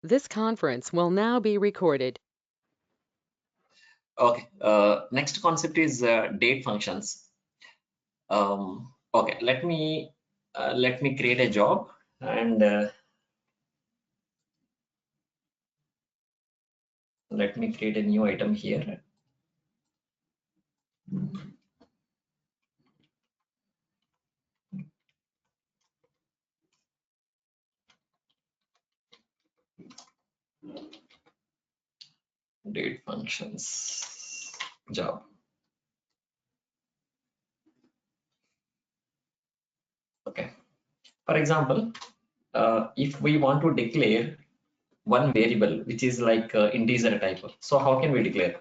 This conference will now be recorded. Okay, next concept is date functions. Okay, let me create a job and let me create a new item here. Date functions job. Okay, for example, if we want to declare one variable which is like integer type, so how can we declare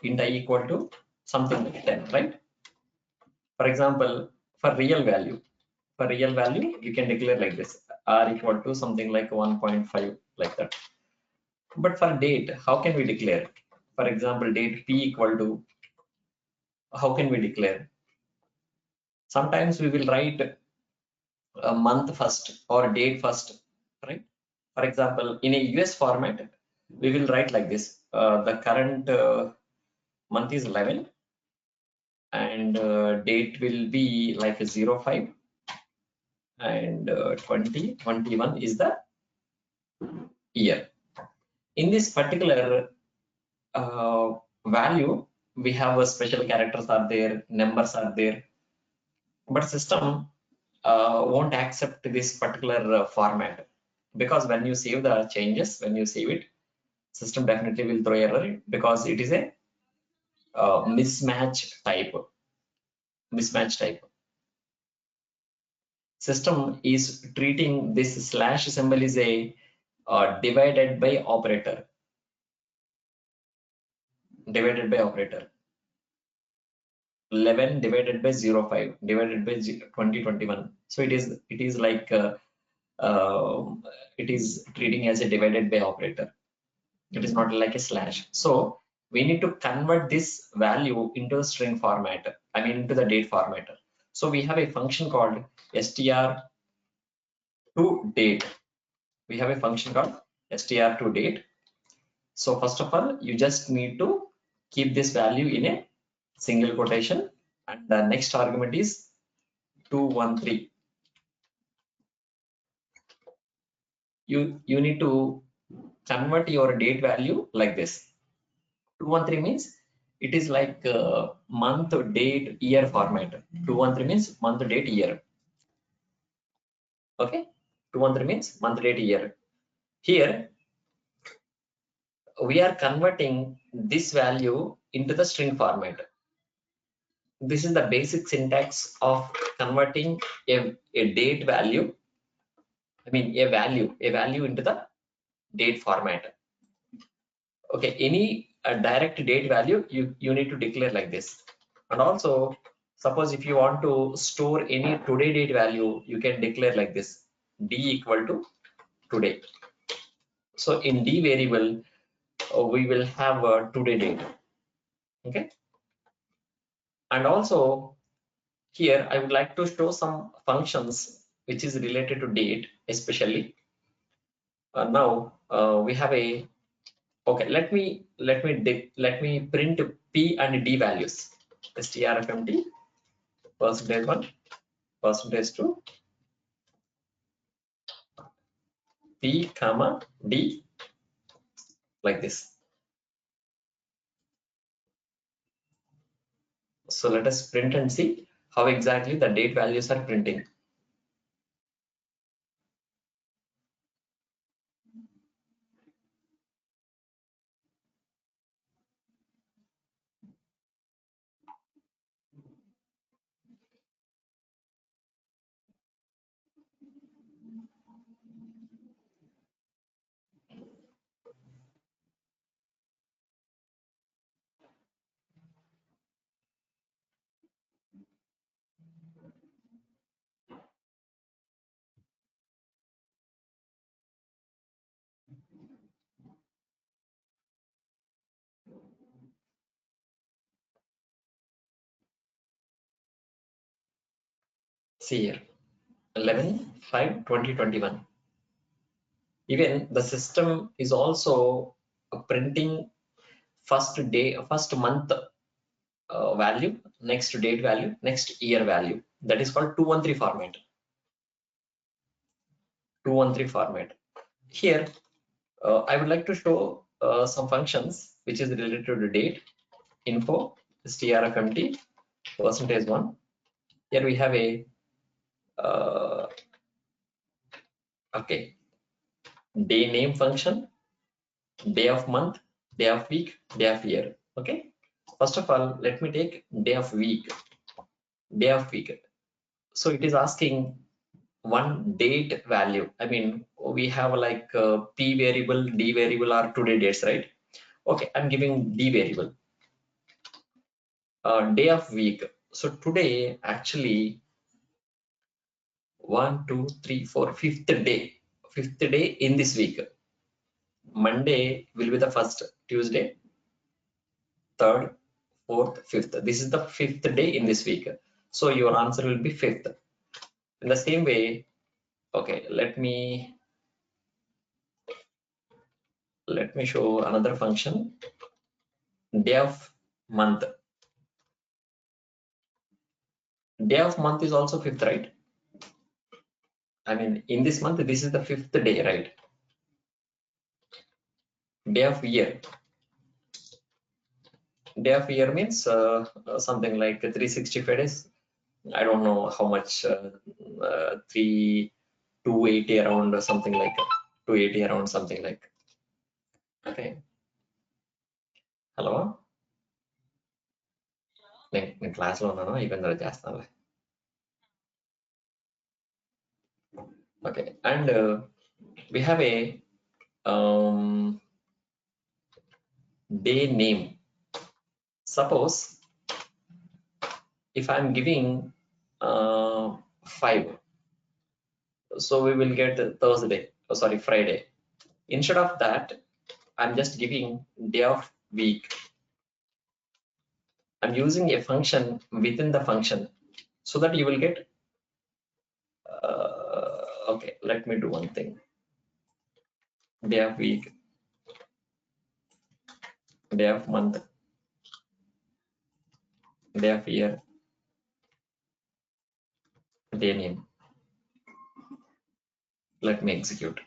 int I equal to something like 10, right? For example, for real value you can declare like this, r equal to something like 1.5, like that. But for date, how can we declare? For example, date p equal to, how can we declare? Sometimes we will write a month first or date first, right? For example, in a US format, we will write like this. The current month is 11 and date will be like a 05 and 2021 is the year. In this particular value, we have a special characters are there, numbers are there, but system won't accept this particular format, because when you save the changes, when you save it, system definitely will throw error because it is a mismatch type. System is treating this slash symbol is a divided by operator. 11 divided by 05 divided by 2021. So it is like it is treating as a divided by operator. It is not like a slash. So we need to convert this value into a string format, I mean into the date format. So we have a function called str to date. We have a function called str to date. So first of all, you just need to keep this value in a single quotation, and the next argument is 213. You need to convert your date value like this. 213 means it is like month, date, year format. 213 means month, date, year. Okay, 213 means month, date, year. Here we are converting this value into the string format. This is the basic syntax of converting a date value, I mean a value into the date format. Okay, any direct date value you need to declare like this. And also, suppose if you want to store any today date value, you can declare like this, d equal to today. So in d variable, we will have a today date. Okay, and also here I would like to show some functions which is related to date, especially. Now we have a, okay, let me print p and d values. strfmt %1 %2 p comma d, like this. So let us print and see how exactly the date values are printing. See here, 11/5/2021. Even the system is also printing first month value, next date value, next year value. That is called 213 format. 213 format. Here, I would like to show some functions which is related to the date, info, strfmt, %1. Here we have a okay, day name function, day of month, day of week, day of year. Okay. First of all, let me take day of week. Day of week. So it is asking one date value. I mean, we have like p variable, d variable are today dates, right? Okay, I'm giving d variable. Day of week. So today actually 1, 2, 3, 4, fifth day. Fifth day in this week. Monday will be the first, Tuesday, third, fourth, fifth. This is the fifth day in this week. So your answer will be fifth. In the same way, okay, let me show another function. Day of month. Day of month is also fifth, right? I mean, in this month, this is the fifth day, right? Day of year. Day of year means something like 365 days. I don't know how much, 280 around or something like 280 around something like. Okay. Hello, నేను క్లాస్లో ఉన్నాను, అయిపోయిన తర్వాత చేస్తానులే. Okay, and we have a day name. Suppose if I'm giving 5, so we will get Thursday, oh, sorry, Friday. Instead of that, I'm just giving day of week. I'm using a function within the function so that you will get okay, let me do one thing. Day of week, day of month, day of year, day name. Let me execute.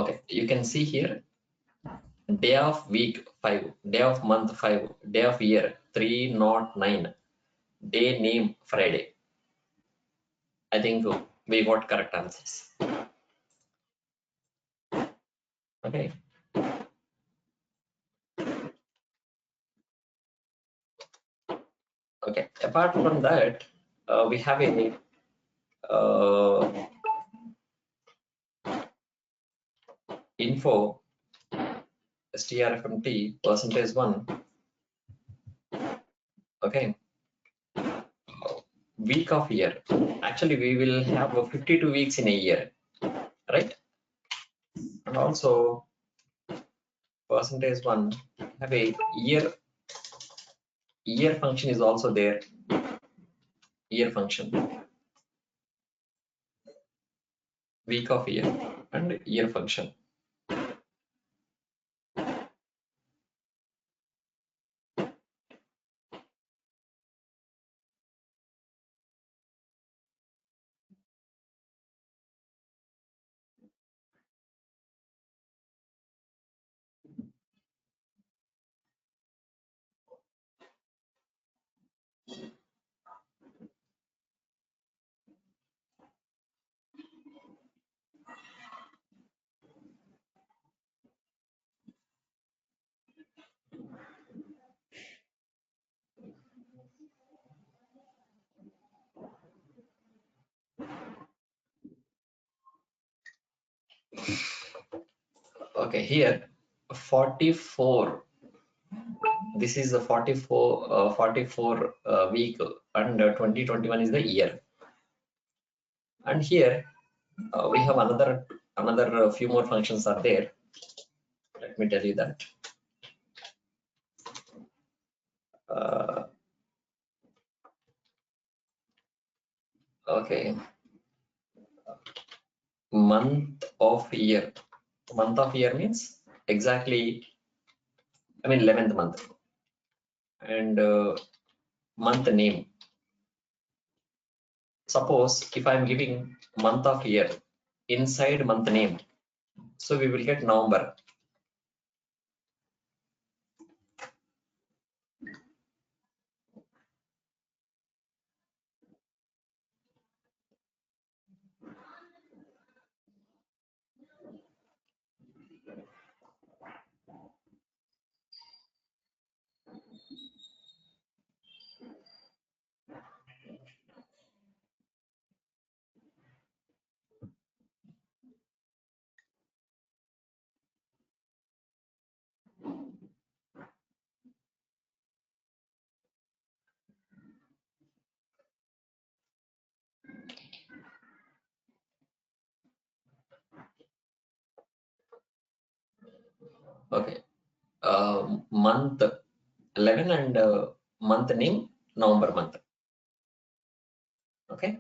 Okay, you can see here, day of week 5, day of month 5, day of year 309, day name Friday. I think we got correct answers. Okay. Okay, apart from that, we have a info strfmt %1. Okay, week of year. Actually, we will have 52 weeks in a year, right? And also %1 have a year function is also there. Year function, week of year, and year function. Okay, here 44. This is the 44 week, and 2021 is the year. And here we have another few more functions are there. Let me tell you that. Uh, okay, month of year. Month of year means exactly, I mean 11th month. And month name. Suppose if I'm giving month of year inside month name, so we will get November. Okay, month 11 and month name November month. Okay,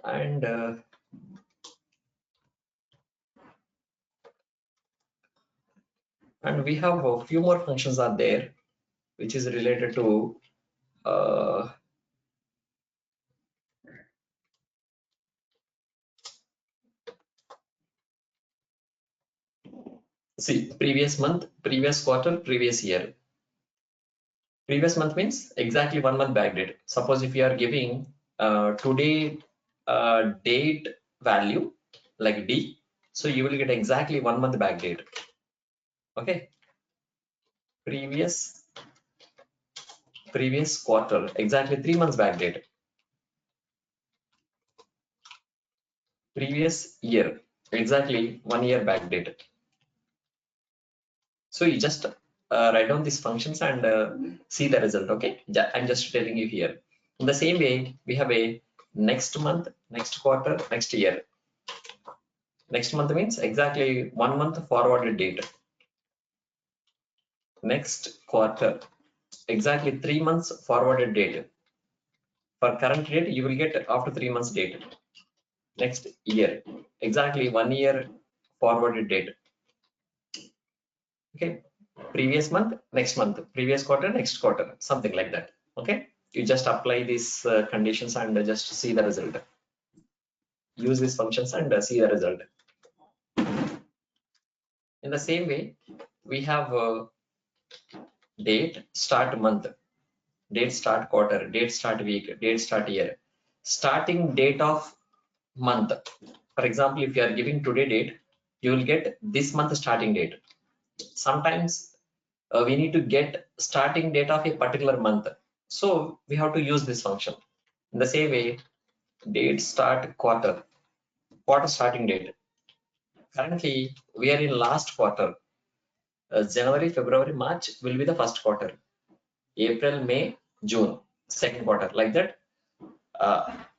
and we have a few more functions are there, which is related to see, previous month, previous quarter, previous year. Previous month means exactly 1 month backdate. Suppose if you are giving today date value like D, so you will get exactly 1 month backdate. Okay, previous quarter, exactly 3 months backdate. Previous year, exactly 1 year backdate. So you just write down these functions and see the result. Okay, I'm just telling you here. In the same way, we have a next month, next quarter, next year. Next month means exactly 1 month forwarded date. Next quarter, exactly 3 months forwarded date. For current date, you will get after 3 months date. Next year, exactly 1 year forwarded date. Okay, previous month, next month, previous quarter, next quarter, something like that. Okay, you just apply these conditions and just see the result. Use these functions and see the result. In the same way, we have date start month, date start quarter, date start week, date start year, starting date of month. For example, if you are giving today date, you will get this month starting date. Sometimes we need to get starting date of a particular month, so we have to use this function. In the same way, date start quarter, quarter starting date. Currently we are in last quarter. January, February, March will be the first quarter. April, May, June, second quarter, like that.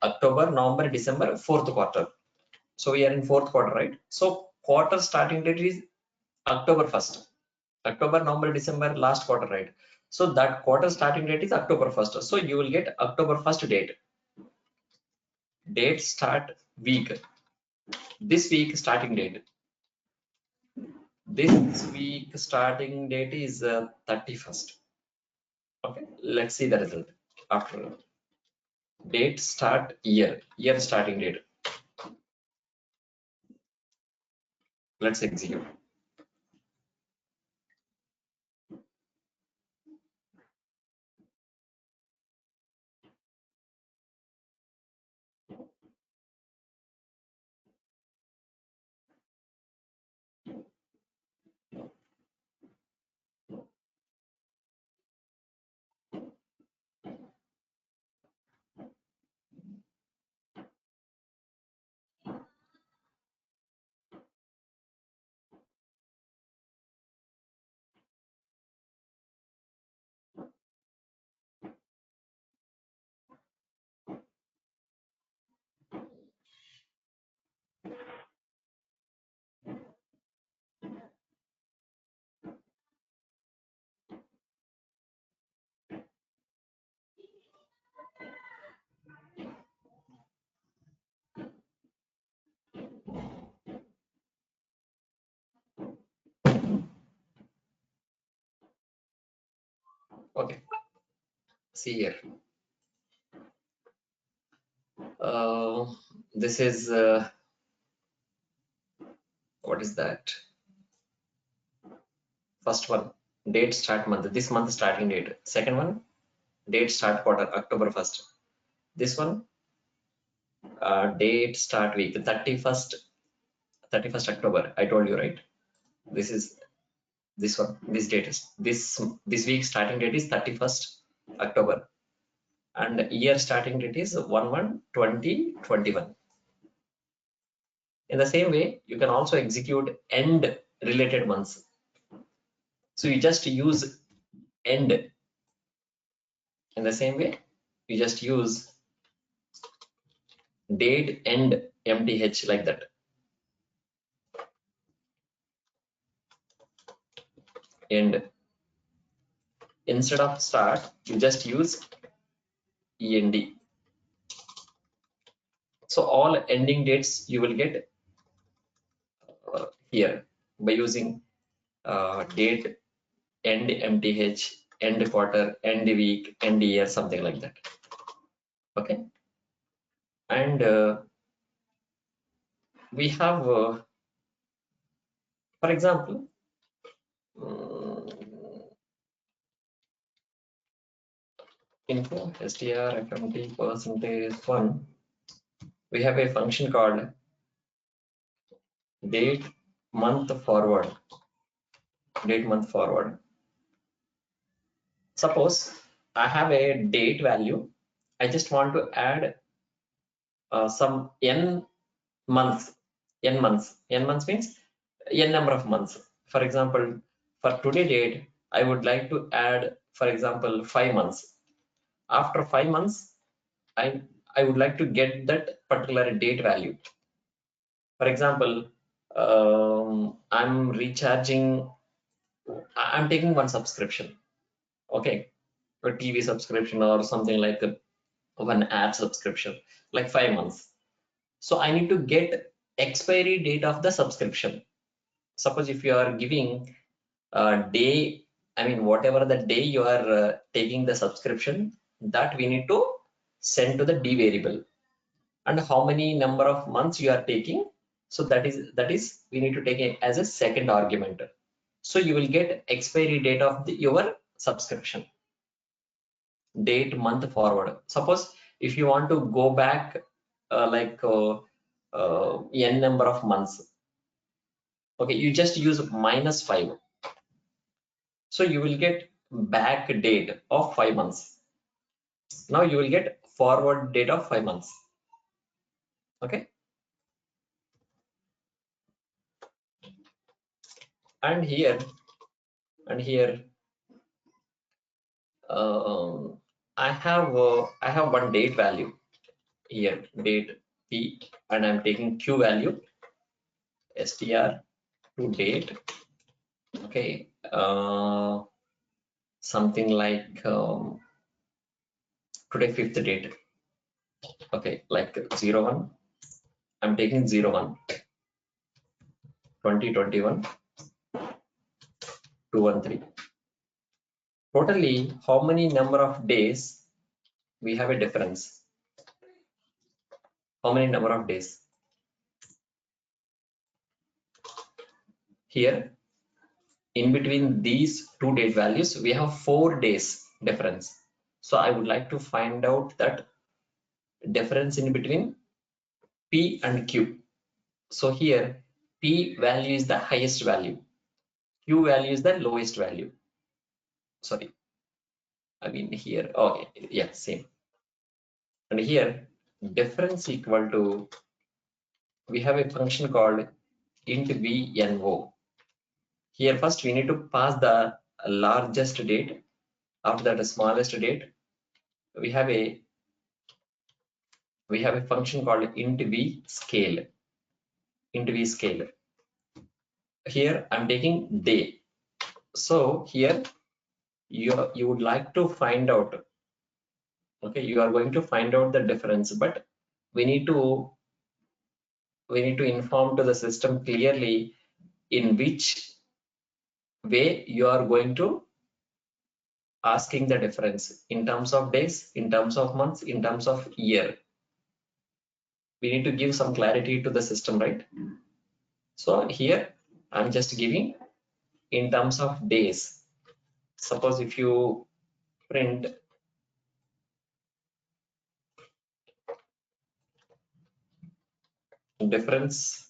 October, November, December, fourth quarter. So we are in fourth quarter, right? So quarter starting date is October 1st. October, November, December, last quarter, right? So that quarter starting date is October 1st. So you will get October 1st date. Date start week. This week starting date. This week starting date is 31st. Okay, let's see the result after. Date start year, year starting date. Let's execute. Okay, see here. This is what is that? First one, date start month. This month starting date. Second one, date start quarter, October 1st. This one, date start week, 31st October. I told you, right? This is this one. This date is this week starting date is 31st October, and year starting date is 1/1/2021. In the same way, you can also execute end related months. So you just use end. In the same way, you just use date end mth like that. And instead of start, you just use end. So all ending dates you will get here by using date end mth, end quarter, end week, end year, something like that. Okay, and we have, for example, info str fmt %1. We have a function called date month forward. Date month forward. Suppose I have a date value. I just want to add some n months. N months. N months means n number of months. For example, for today date, I would like to add, for example, 5 months. After 5 months, I would like to get that particular date value. For example, I'm taking one subscription. Okay, a TV subscription or something like one app subscription, like 5 months. So I need to get expiry date of the subscription. Suppose if you are giving a day, I mean whatever the day you are taking the subscription, that we need to send to the D variable, and how many number of months you are taking. So that is we need to take it as a second argument. So you will get expiry date of your subscription. Date month forward. Suppose if you want to go back n number of months, okay, you just use -5. So you will get back date of 5 months. Now you will get forward date of 5 months. Okay, and here I have one date value here, date p, and I'm taking q value str to date. Okay, something like today 5th date. Okay, like 01. I'm taking 01 2021 213. Totally, how many number of days we have a difference? How many number of days? Here, in between these two date values, we have 4 days difference. So I would like to find out that difference in between P and Q. So here, P value is the highest value. Q value is the lowest value. Sorry, I mean here, okay, yeah, same. And here, difference equal to, we have a function called int VNO. Here first we need to pass the largest date. After that, the smallest date. We have a function called int v scale. Int v scale. Here I'm taking day. So here you would like to find out. Okay, you are going to find out the difference, but we need to inform to the system clearly in which way you are going to asking the difference in terms of days, in terms of months, in terms of year. We need to give some clarity to the system, right? So here I'm just giving in terms of days. Suppose if you print difference,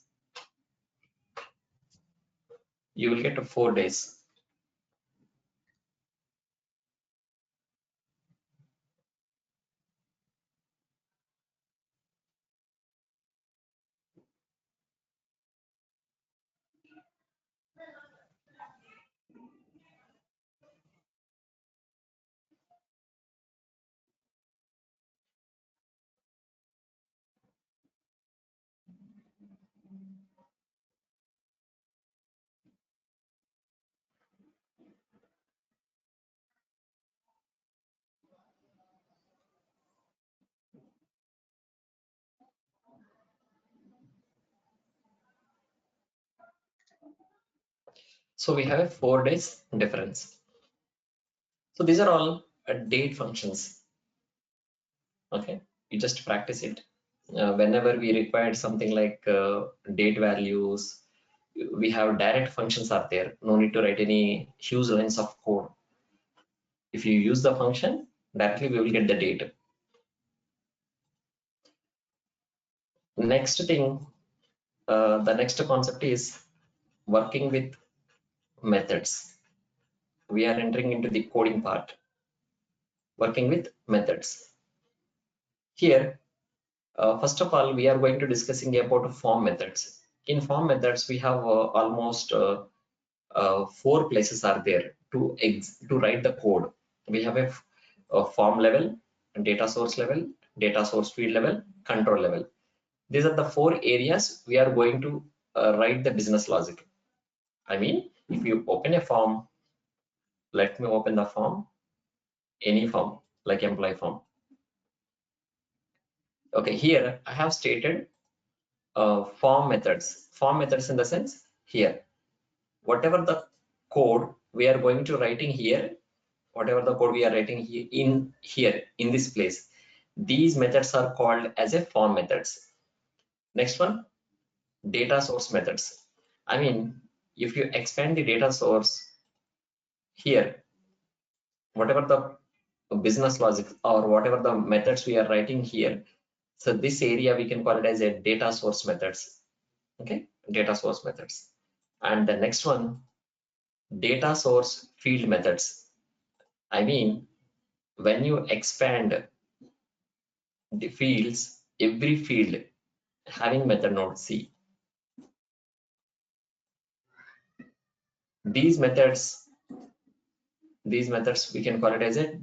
you will get 4 days. So we have a 4 days difference. So these are all date functions. Okay, you just practice it. Whenever we required something like date values, we have direct functions are there. No need to write any huge lines of code. If you use the function, directly we will get the date. Next thing, the next concept is working with methods. We are entering into the coding part, working with methods. Here, first of all, we are going to discussing about form methods. In form methods, we have almost 4 places are there to write the code. We have a form level, data source level, data source field level, control level. These are the 4 areas we are going to write the business logic. I mean, if you open a form, let me open the form, any form like employee form. Okay, here I have stated form methods. Form methods in the sense here, whatever the code we are going to writing here, whatever the code we are writing here in this place, these methods are called as a form methods. Next one, data source methods. I mean, if you expand the data source here, whatever the business logic or whatever the methods we are writing here, so this area we can call it as a data source methods. Okay, data source methods. And the next one, data source field methods. I mean, when you expand the fields, every field having method node C. These methods we can call it as a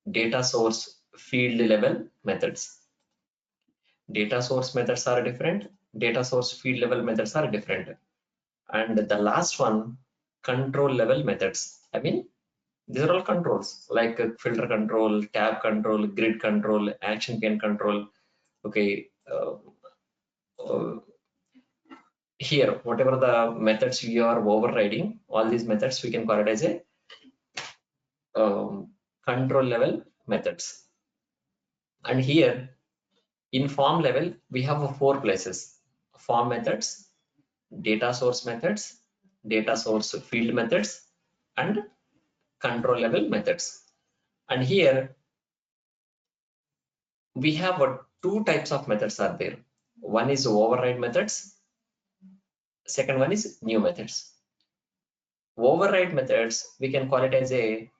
data source field level methods. Data source methods are different, data source field level methods are different. And the last one, control level methods. I mean, these are all controls like filter control, tab control, grid control, action pane control. Okay, here, whatever the methods we are overriding, all these methods we can call it as a control level methods. And here in form level, we have 4 places: form methods, data source methods, data source field methods, and control level methods. And here we have 2 types of methods are there. One is override methods, second one is new methods. Override methods, we can call it as a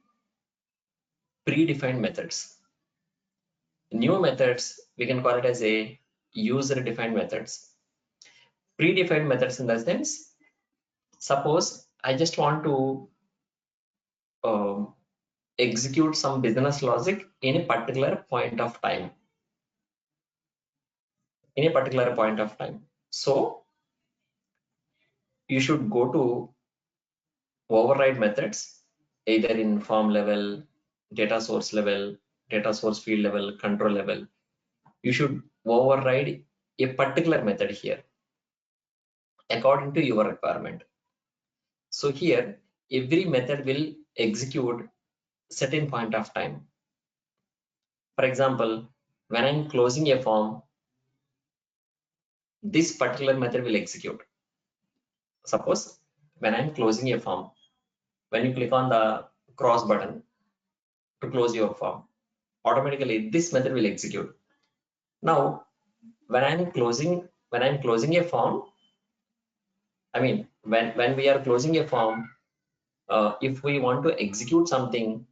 predefined methods. New methods, we can call it as a user defined methods. Predefined methods in the sense, suppose I just want to um, execute some business logic in a particular point of time. So you should go to override methods either in form level, data source level, data source field level, control level. You should override a particular method here according to your requirement. So here every method will execute certain point of time. For example, when I'm closing a form, this particular method will execute. Suppose when I'm closing a form, when you click on the cross button to close your form, automatically this method will execute. Now, when I'm closing a form, I mean, when we are closing a form, if we want to execute something,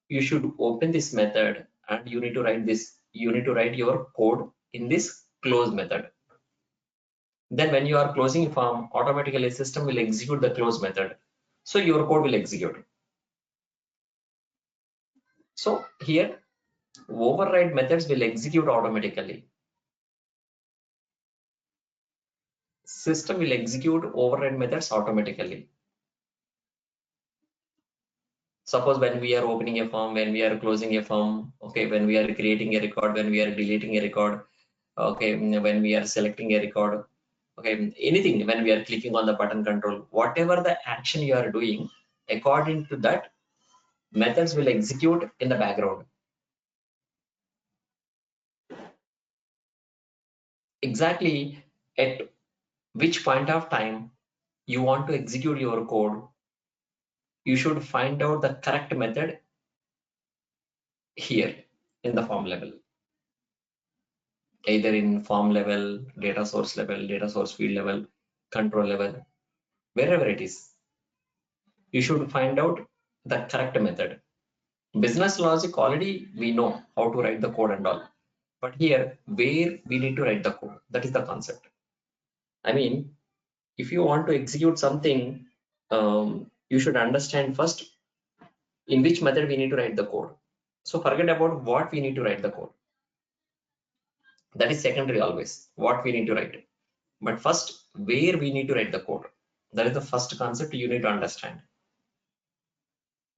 you should open this method and you need to write this. You need to write your code in this close method. Then when you are closing a form, automatically system will execute the close method. So your code will execute. So here, override methods will execute automatically. System will execute override methods automatically. Suppose when we are opening a form, when we are closing a form, okay, when we are creating a record, when we are deleting a record, okay, when we are selecting a record, okay, anything, when we are clicking on the button control, whatever the action you are doing, according to that, methods will execute in the background. Exactly at which point of time you want to execute your code, you should find out the correct method here in the form level, either in form level, data source field level, control level, wherever it is. You should find out the correct method. Business logic already we know how to write the code and all, but here where we need to write the code, that is the concept. I mean, if you want to execute something, you should understand first in which method we need to write the code. So forget about what we need to write the code. That is secondary always, what we need to write. But first, where we need to write the code. That is the first concept you need to understand.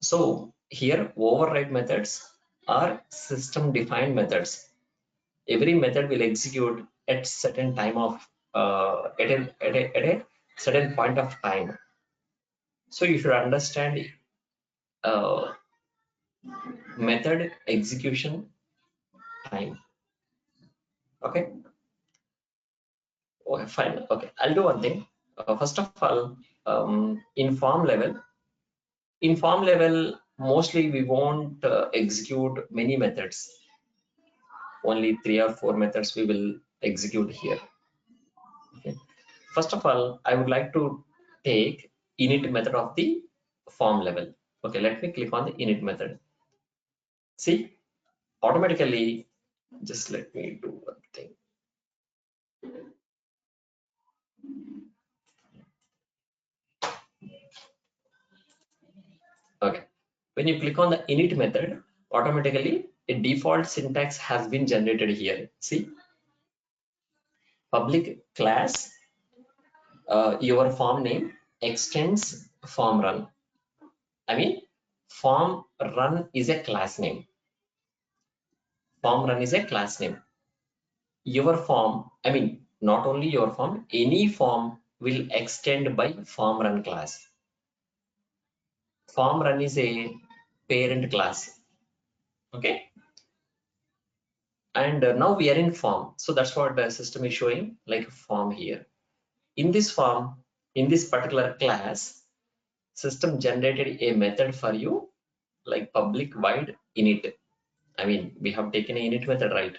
So here, override methods are system defined methods. Every method will execute at certain time of at a certain point of time. So you should understand uh, method execution time. Okay. Okay, fine. Okay, I'll do one thing. First of all, in form level, mostly we won't execute many methods. Only 3 or 4 methods we will execute here. Okay. First of all, I would like to take init method of the form level. Okay, let me click on the init method. See, automatically, just let me do one thing. Okay, when you click on the init method, automatically a default syntax has been generated here. See, public class, your form name extends form run. I mean, form run is a class name. Form run is a class name. Your form, I mean, not only your form, any form will extend by form run class. Form run is a parent class. Okay. And now we are in form. So that's what the system is showing, like form here. In this form, in this particular class, system generated a method for you, like public void init. I mean, we have taken an init method, right?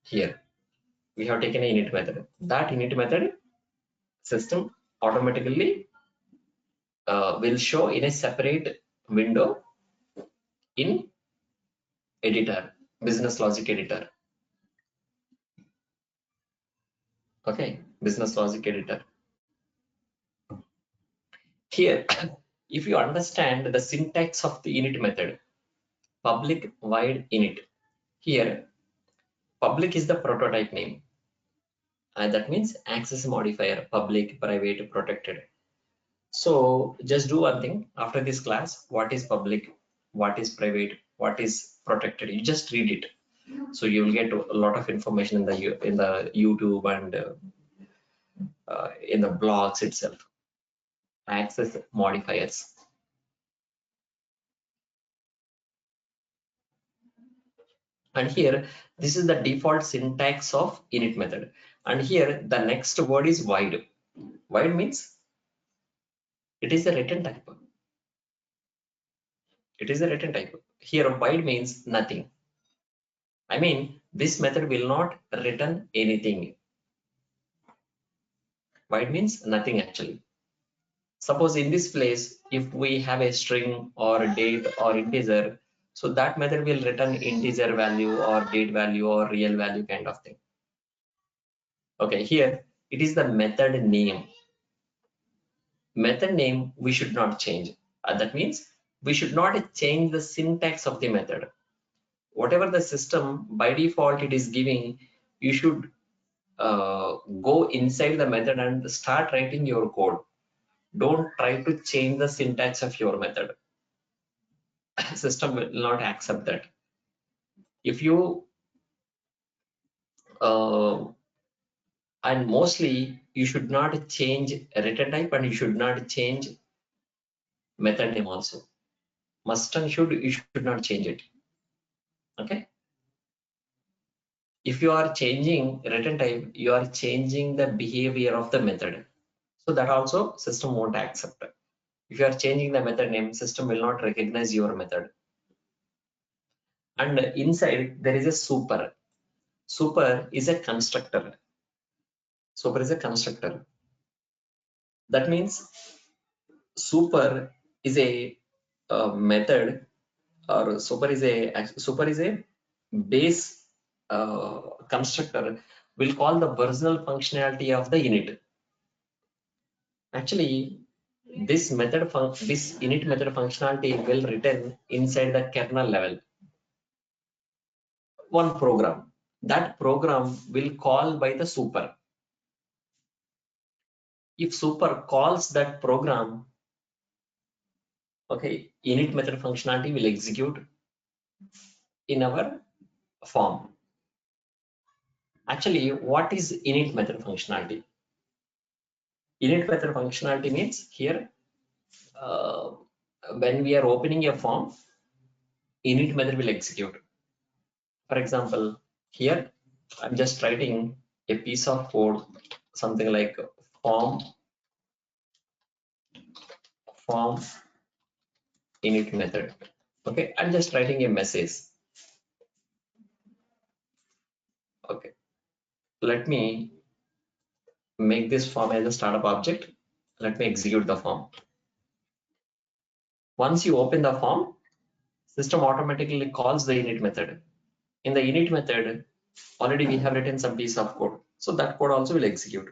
Here, we have taken an init method. That init method, system automatically will show in a separate window in editor, business logic editor. Okay, business logic editor. Here, if you understand the syntax of the init method, public void init. Here, public is the prototype name, and that means access modifier, public, private, protected. So just do one thing after this class. What is public? What is private? What is protected? You just read it. So you will get a lot of information in the YouTube and in the blogs itself. Access modifiers. And here, this is the default syntax of init method. And here, the next word is void. Void means it is a return type. It is a return type. Here, void means nothing. I mean, this method will not return anything. Void means nothing actually. Suppose in this place, if we have a string or a date or integer, so that method will return integer value or date value or real value kind of thing. Okay, here it is the method name. Method name we should not change. That means we should not change the syntax of the method. Whatever the system by default it is giving, you should go inside the method and start writing your code. Don't try to change the syntax of your method. System will not accept that. If you and mostly you should not change return type and you should not change method name also. Must and should, you should not change it. Okay. If you are changing return type, you are changing the behavior of the method. So that also system won't accept. If you are changing the method name, system will not recognize your method. And inside there is a super. Super is a constructor. Super is a constructor. That means super is a method, or super is a base constructor will call the personal functionality of the init. Actually, this init method functionality will return inside the kernel level one program. That program will call by the super. If super calls that program, okay, init method functionality will execute in our form. Actually, what is init method functionality? Init method functionality means here, uh, when we are opening a form, init method will execute. For example, here I'm just writing a piece of code, something like form init method. Okay, I'm just writing a message. Okay, let me make this form as a startup object. Let me execute the form. Once you open the form, system automatically calls the init method. In the init method, already we have written some piece of code, so that code also will execute.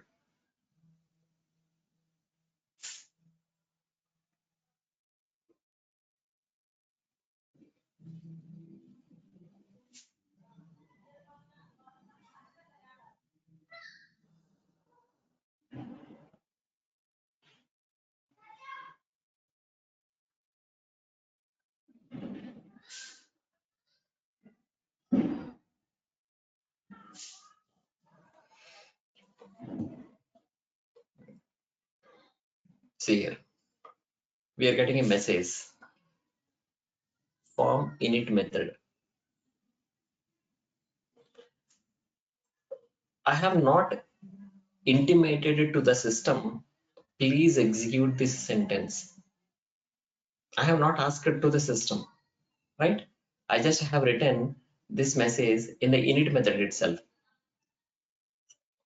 See here, we are getting a message, form init method. I have not intimated it to the system, please execute this sentence. I have not asked it to the system, right? I just have written this message in the init method itself.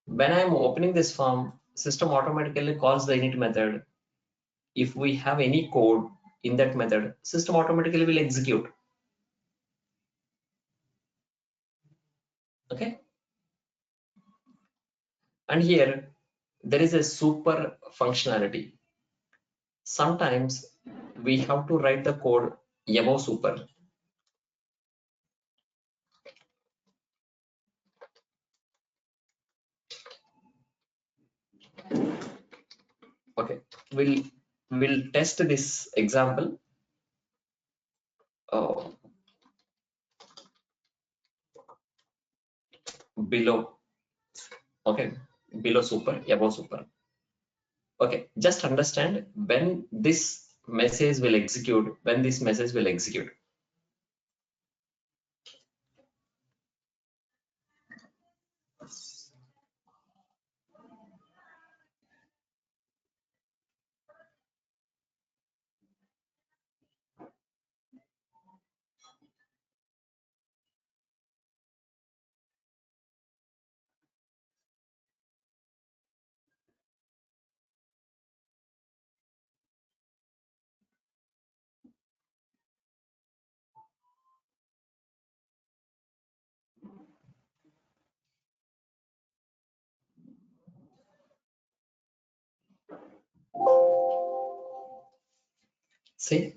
When I'm opening this form, system automatically calls the init method. If we have any code in that method, system automatically will execute. Okay. And here there is a super functionality. Sometimes we have to write the code above super. Okay, we'll test this example. uh, Below, okay, below super, above super. Okay, just understand when this message will execute. When this message will execute, See,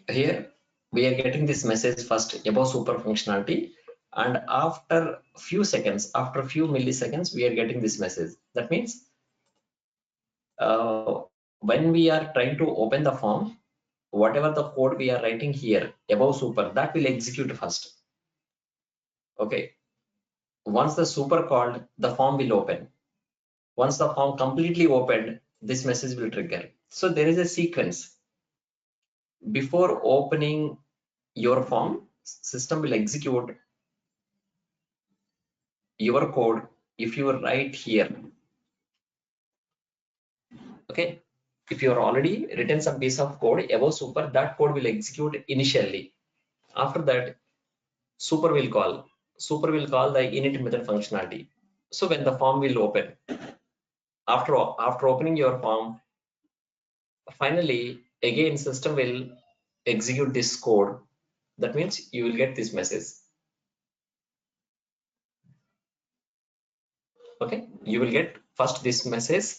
here we are getting this message first above super functionality, and after few seconds, after few milliseconds, we are getting this message. That means when we are trying to open the form, whatever the code we are writing here above super, that will execute first. Okay. Once the super called, the form will open. Once the form completely opened, this message will trigger. So there is a sequence. Before opening your form, system will execute your code if you write here. Okay. If you are already written some piece of code above super, that code will execute initially. After that, super will call. Super will call the init method functionality. So when the form will open, after opening your form, finally again system will execute this code. That means you will get this message. Okay, you will get first this message.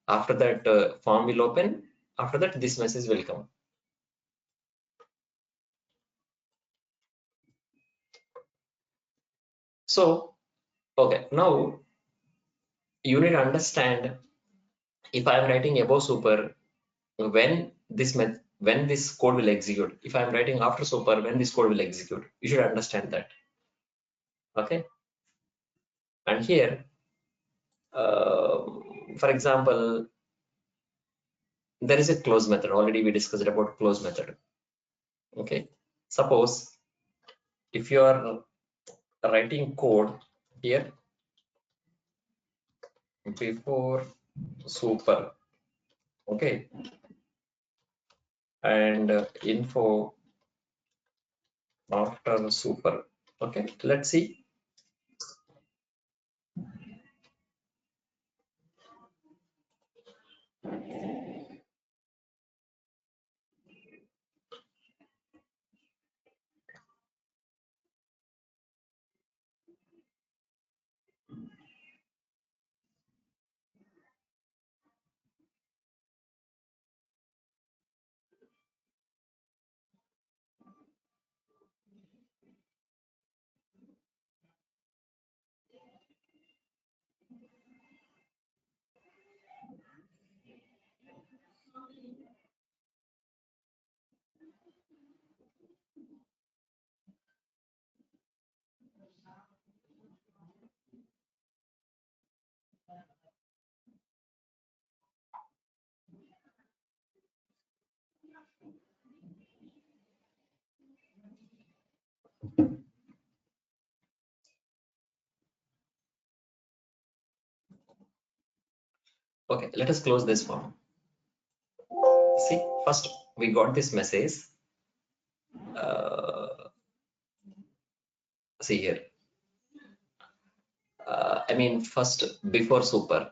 After that, form will open. After that, this message will come. So, okay, now you need to understand, if I am writing above super, when this code will execute. If I am writing after super, when this code will execute. You should understand that. Okay, and here, for example, there is a close method. Already we discussed about close method. Okay, suppose if you are writing code here before super, okay, and info after super. Okay, let's see. Okay, let us close this form. See, first we got this message. See here. I mean, first before super.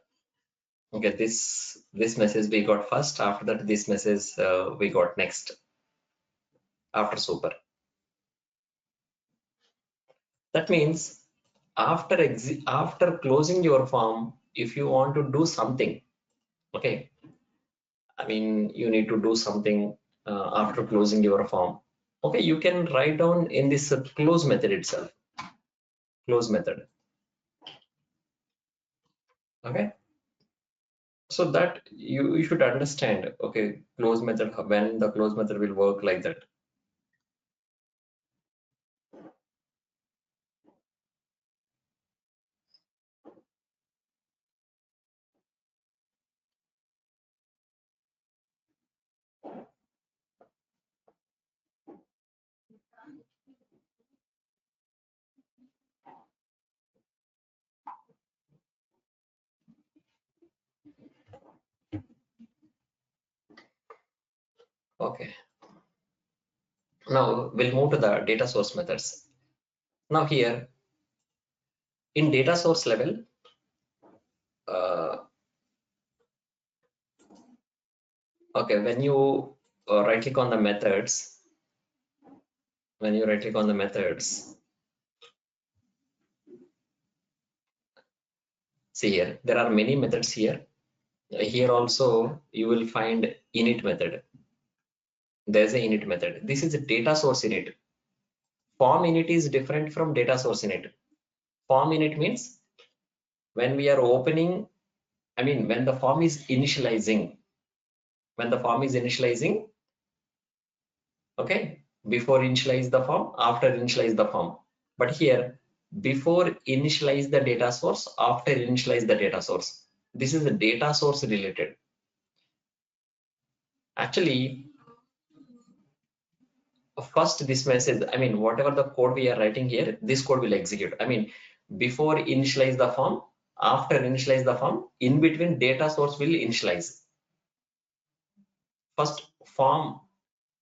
Okay, this message we got first. After that, this message we got next after super. That means after closing your form, if you want to do something, okay, I mean, you need to do something after closing your form. Okay, you can write down in this close method itself. Close method. Okay. So that you should understand. Okay, close method, when the close method will work like that. Okay. Now we'll move to the data source methods. Now here in data source level, uh, okay, when you right click on the methods, when you right click on the methods, see here, there are many methods here. Here also you will find init method. there's a init method. This is a data source init. Form init is different from data source init. Form init means when we are opening, I mean, when the form is initializing, okay, before initialize the form, after initialize the form. But here, before initialize the data source, after initialize the data source. This is the data source related. Actually, first this message, I mean, whatever the code we are writing here, this code will execute. I mean, before initialize the form, after initialize the form, in between data source will initialize. First form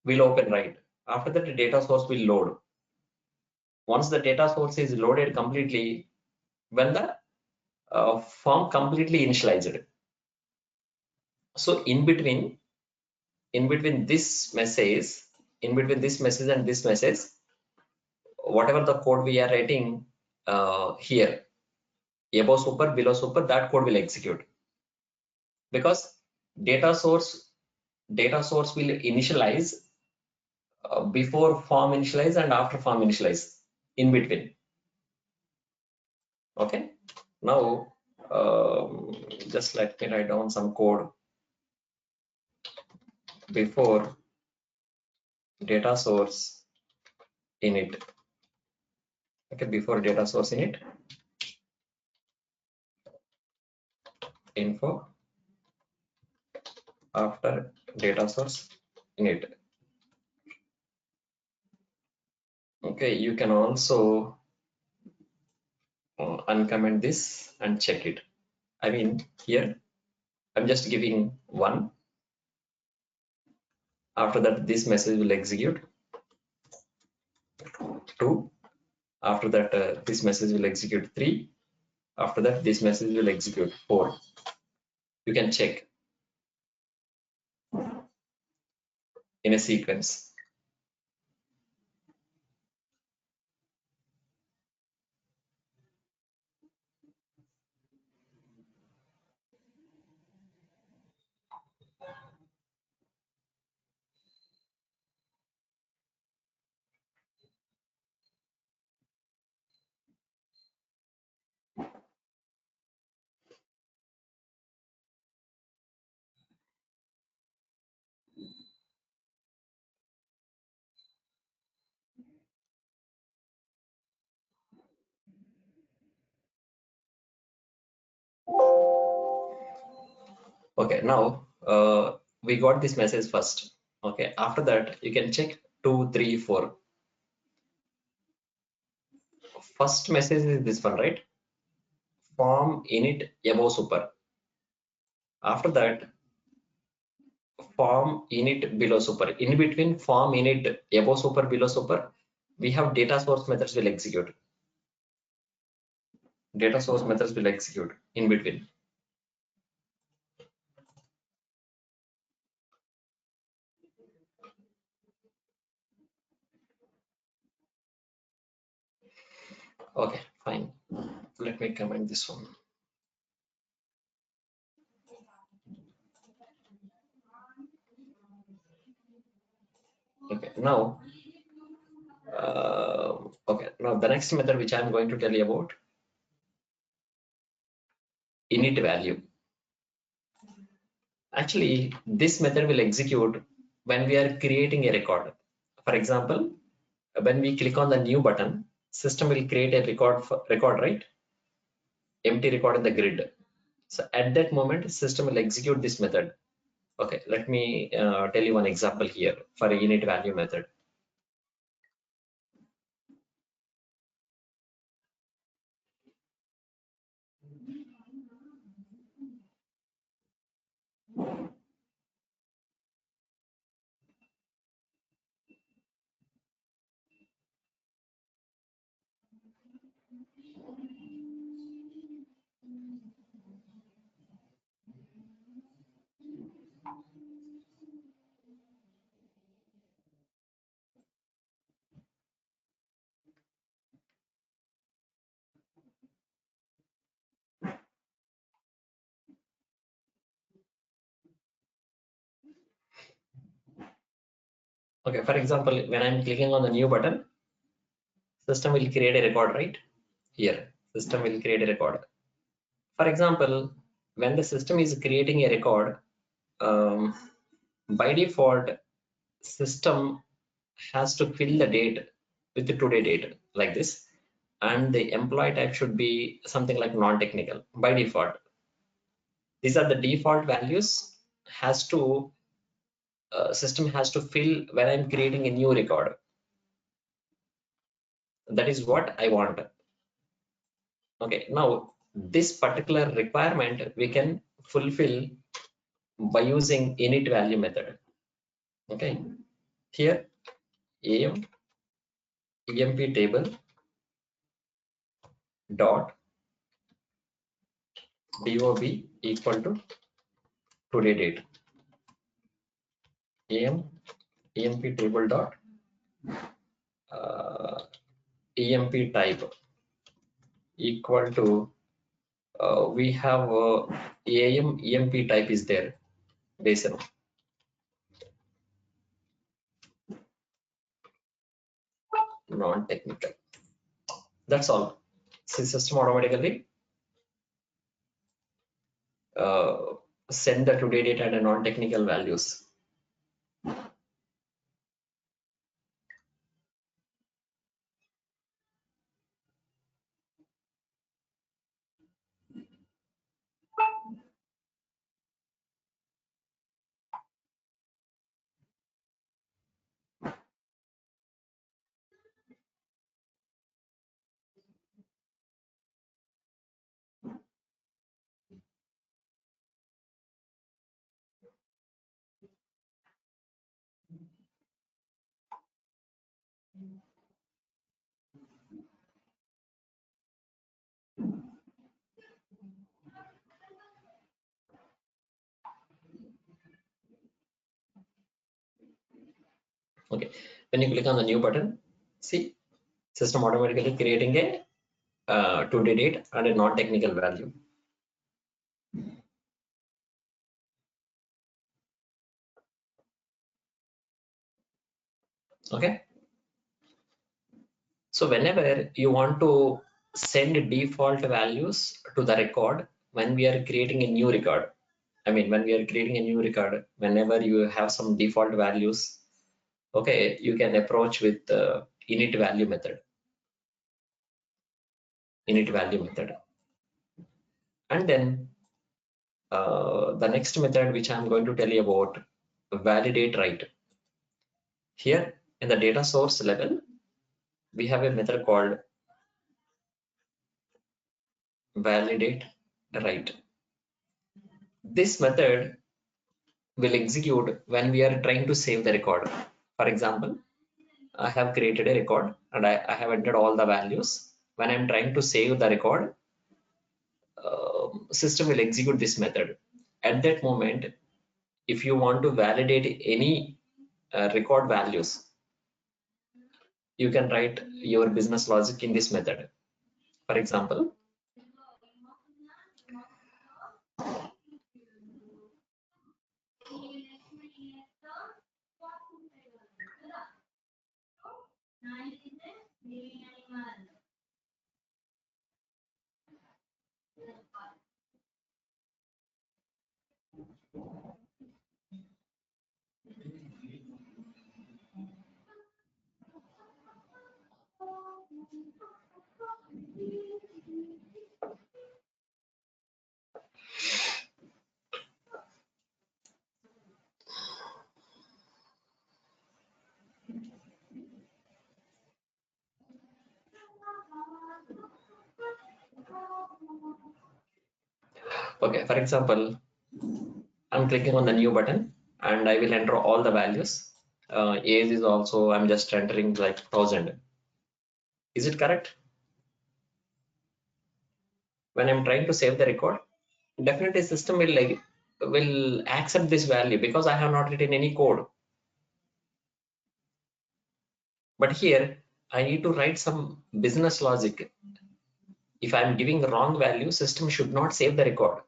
will open, right? After that, the data source will load. Once the data source is loaded completely, when the form completely initialized. So in between this message, and this message, whatever the code we are writing here, above super, below super, that code will execute, because data source will initialize before form initialize and after form initialize, in between. Okay, now just let me write down some code. Before data source init, okay, before data source init, info, after data source init. Okay, you can also uncomment this and check it. I mean, here I'm just giving 1. After that, this message will execute. 2. After that, this message will execute. 3. After that, this message will execute. 4. You can check in a sequence. Okay, now we got this message first. Okay, after that, you can check 2, 3, 4. First message is this one, right? Form init above super. After that, form init below super. In between form init above super, below super, we have data source methods will execute. Data source methods will execute in between. Okay, fine. Let me comment this one. Okay, now, okay, now the next method which I'm going to tell you about, init value. Actually, this method will execute when we are creating a record. For example, when we click on the new button, system will create a record, right? Empty record in the grid. So at that moment, system will execute this method. Okay, let me tell you one example here for a init value method. Okay, for example, when I'm clicking on the new button, system will create a record, right? Here, system will create a record. For example, when the system is creating a record, by default, system has to fill the date with the today date like this, and the employee type should be something like non-technical by default. These are the default values has to system has to fill when I'm creating a new record. That is what I want. Okay, now this particular requirement we can fulfill by using init value method. Okay, here am emp table dot dob equal to today date. Am emp table dot emp type equal to we have am emp type is there base non-technical. That's all. System automatically uh, send the today date and the non-technical values. Okay, when you click on the new button, see system automatically creating a today date and a non-technical value. Okay, so whenever you want to send default values to the record when we are creating a new record, I mean when we are creating a new record, whenever you have some default values, okay, you can approach with init value method. Init value method, and then the next method which I'm going to tell you about, validate write. Here in the data source level, we have a method called validate write. This method will execute when we are trying to save the record. For example, I have created a record and I have entered all the values. When I'm trying to save the record, system will execute this method. At that moment, if you want to validate any record values, you can write your business logic in this method. For example, okay, for example, I'm clicking on the new button and I will enter all the values. Age is also, I'm just entering like 1000. Is it correct? When I'm trying to save the record, definitely system will accept this value because I have not written any code. But here I need to write some business logic. If I'm giving the wrong value, system should not save the record.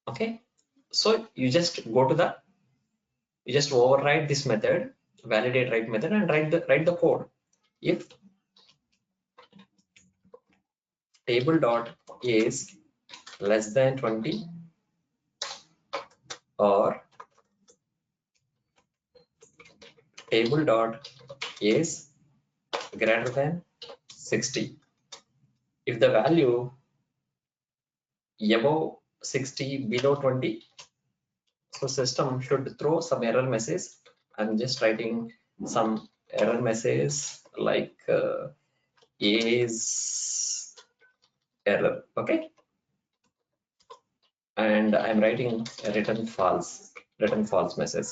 Okay, So you just go to the, you just override this method, validate write method, and write the code. If table dot is less than 20 or table dot is greater than 60. If the value above 60, below 20, so system should throw some error message. I'm just writing some error message like is error, okay? And I'm writing a return false message.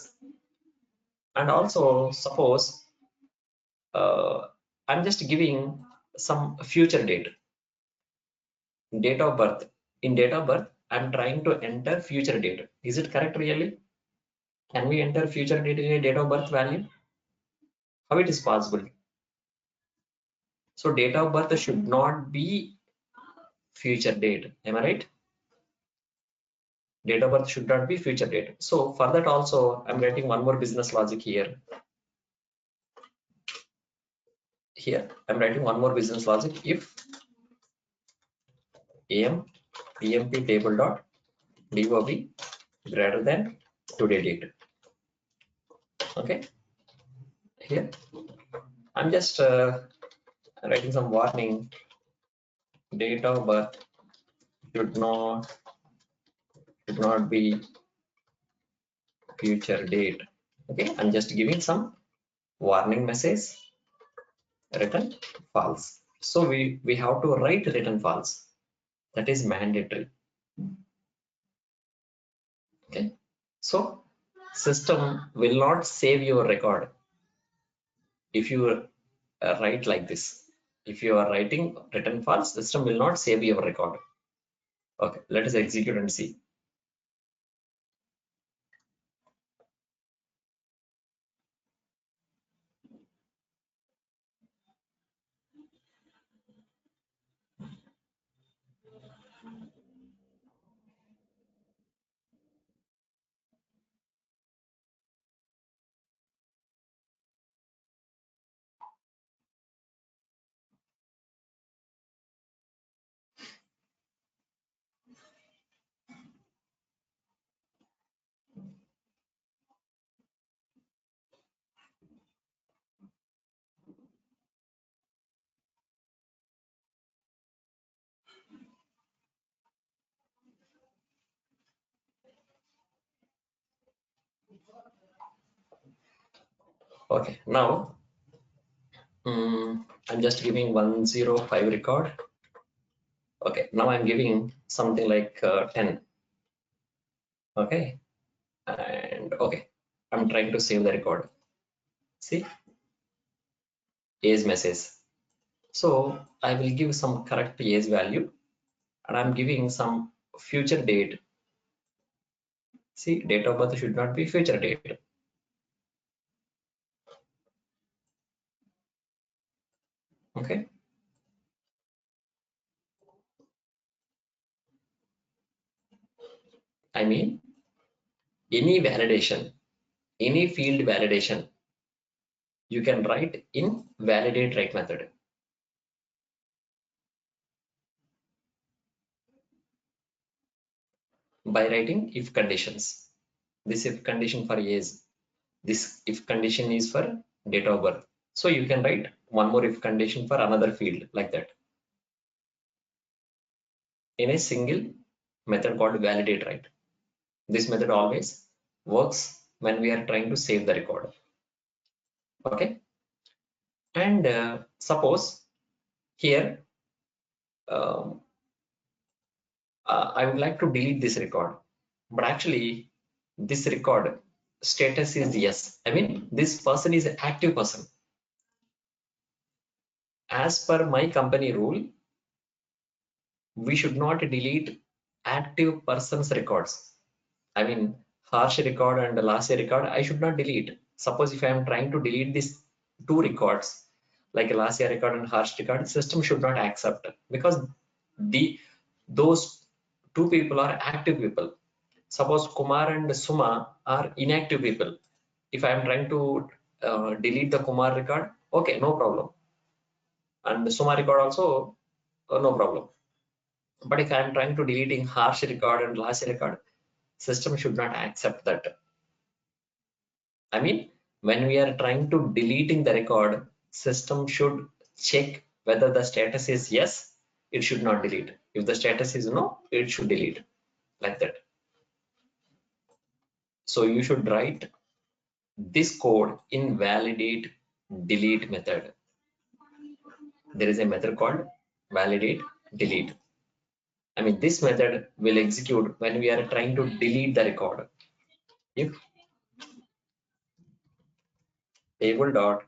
And also suppose I'm just giving some future date of birth. In date of birth, I'm trying to enter future date. Is it correct really? Can we enter future date in a date of birth value? How it is possible? So date of birth should not be future date. Am I right? Date of birth should not be future date. So for that also, I'm writing one more business logic here. Here, I'm writing one more business logic. If am emp table dot dob greater than today date. Okay. Here, I'm just writing some warning. Date of birth should not be future date. Okay, I'm just giving some warning message, return false. So we have to write return false. That is mandatory. Okay, so system will not save your record if you write like this. If you are writing return false, system will not save your record. Okay, let us execute and see. Okay, now I'm just giving 105 record. Okay, now I'm giving something like 10. Okay, and okay, I'm trying to save the record. See, age message. So I will give some correct age value, and I'm giving some future date. See, date of birth should not be future date. Okay. I mean, any validation, any field validation, you can write in validate write method. By writing if conditions. This if condition for age, this if condition is for date of birth. So you can write one more if condition for another field like that in a single method called validate write. This method always works when we are trying to save the record. Okay. And suppose here um, I would like to delete this record, but actually this record status is yes. I mean, this person is an active person. As per my company rule, we should not delete active person's records. I mean, harsh record and last year record, I should not delete. Suppose if I am trying to delete these two records, like a last year record and harsh record, system should not accept because those two people are active people. Suppose Kumar and Suma are inactive people. If I am trying to delete the Kumar record, okay, no problem, and the Suma record also, no problem. But if I am trying to deleting Harsh record and Lasi record, system should not accept that. I mean, when we are trying to deleting the record, system should check whether the status is yes, it should not delete. If the status is no, it should delete, like that. So you should write this code in validate delete method. There is a method called validate delete. I mean, this method will execute when we are trying to delete the record. If table dot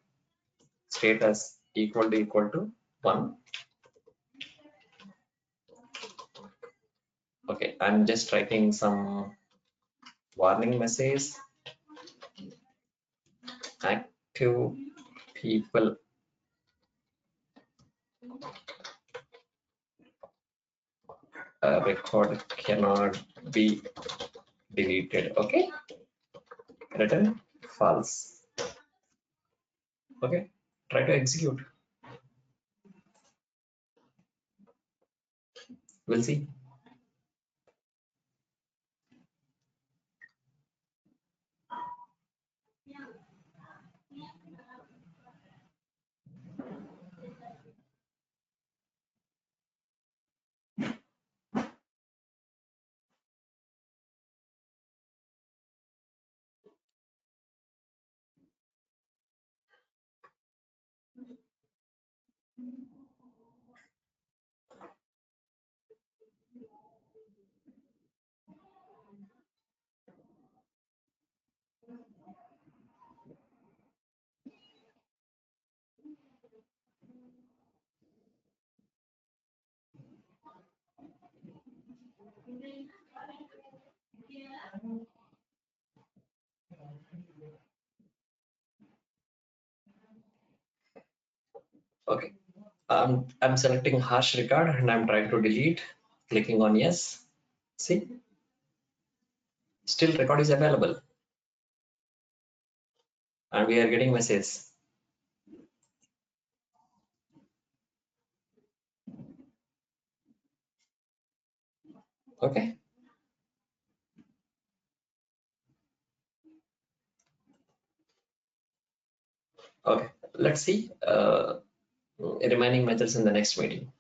status equal to 1. Okay, I'm just writing some warning message. Active people record cannot be deleted. Okay, return false. Okay, try to execute. We'll see. Okay, I'm selecting Harsh record and I'm trying to delete, clicking on yes. See, still record is available and we are getting message. Okay, okay, let's see remaining methods in the next meeting.